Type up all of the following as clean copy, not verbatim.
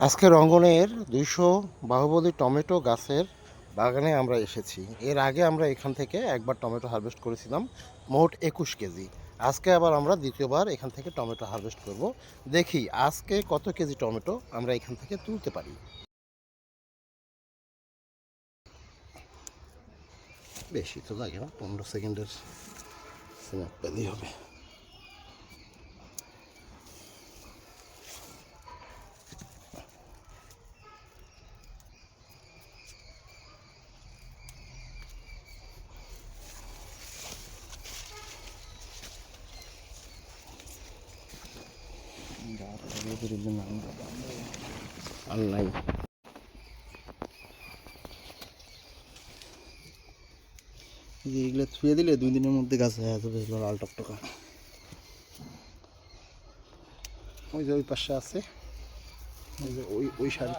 আজকে রঙ্গনের 200 বাহুবলী টমেটো গাছের বাগানে আমরা এসেছি। এর আগে আমরা এখান থেকে একবার টমেটো হারভেস্ট করেছিলাম, মোট 21 কেজি। আজকে আবার আমরা দ্বিতীয়বার এখান থেকে টমেটো হারভেস্ট করব। দেখি আজকে কত কেজি টমেটো আমরা এখান থেকে তুলতে পারি। বেশি তো লাগে না, 15 সেকেন্ডের স্ন্যাপ পেলেই হবে। আর নাই এগুলো ছুঁয়ে দিলে 2 দিনের মধ্যে গাছ হয়ে যাবে, লাল টকটকা। ওই যে ওই পাশে আছে, ওই যে ওই শাড়ি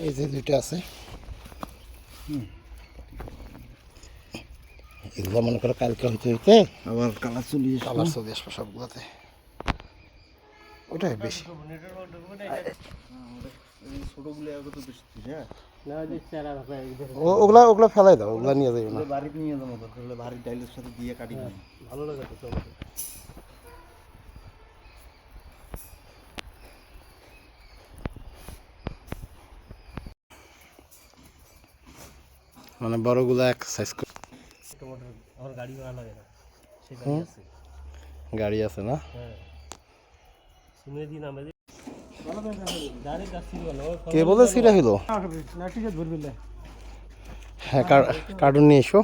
এই যে দুইটা আছে। এগুলো মনে করো কালকে হইতে হইতে আবার কালার চলে আসবে সবগুলোতে। ওটাই বেশি ওগুলা ওগুলা ফেলাই দাও, ওগুলা নিয়ে যাবে না, বাড়িতে নিয়ে যাবো। বাড়ির ডাইলের সাথে দিয়ে কাটি ভালো লাগে তো। মানে বড়গুলো এক সাইজ করে। আমার গাড়ি ভাড়া লাগে না, সে গাড়ি আছে। গাড়ি আছে না? হ্যাঁ, শুনে দিন আমরা কে বলে সিরা হইল। হ্যাঁ, কার্টুন নিয়ে এসো।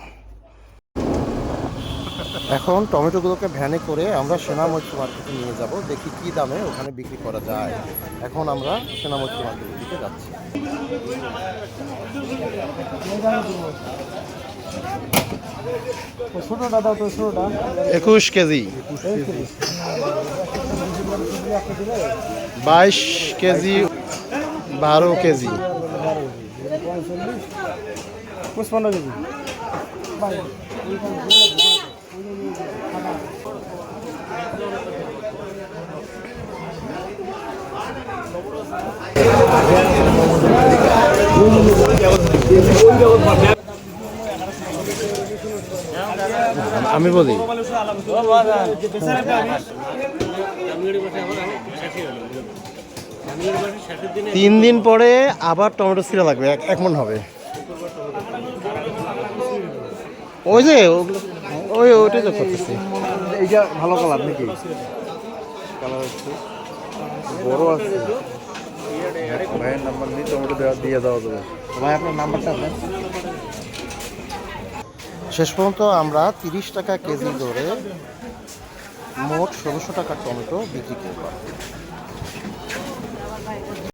এখন টমেটোগুলোকে ভ্যানে করে আমরা সেনামৈত্রী মার্কেটে নিয়ে যাব, দেখি কি দামে ওখানে বিক্রি করা যায়। এখন আমরা সেনামৈত্রী মার্কেটের দিকে যাচ্ছি। ছোটটা দাও তো, ছোটটা 21 কেজি, 22 কেজি, 12 কেজি, 55 কেজি। আমি বলি 3 দিন পরে আবার টমেটো ছিঁড়া লাগবে, এক মন হবে। ওই যে ওইটাই তো করতেছি। এইটা ভালো কালার নাকি? কালার হচ্ছে বড় আছে। ভাইয়ের নাম্বার নিয়ে টমেটো দিয়ে দেওয়া যাবে। ভাই আপনার নাম্বারটা দেন। শেষ পর্যন্ত আমরা 30 টাকা কেজি ধরে মোট 1600 টাকার টমেটো বিক্রি করব।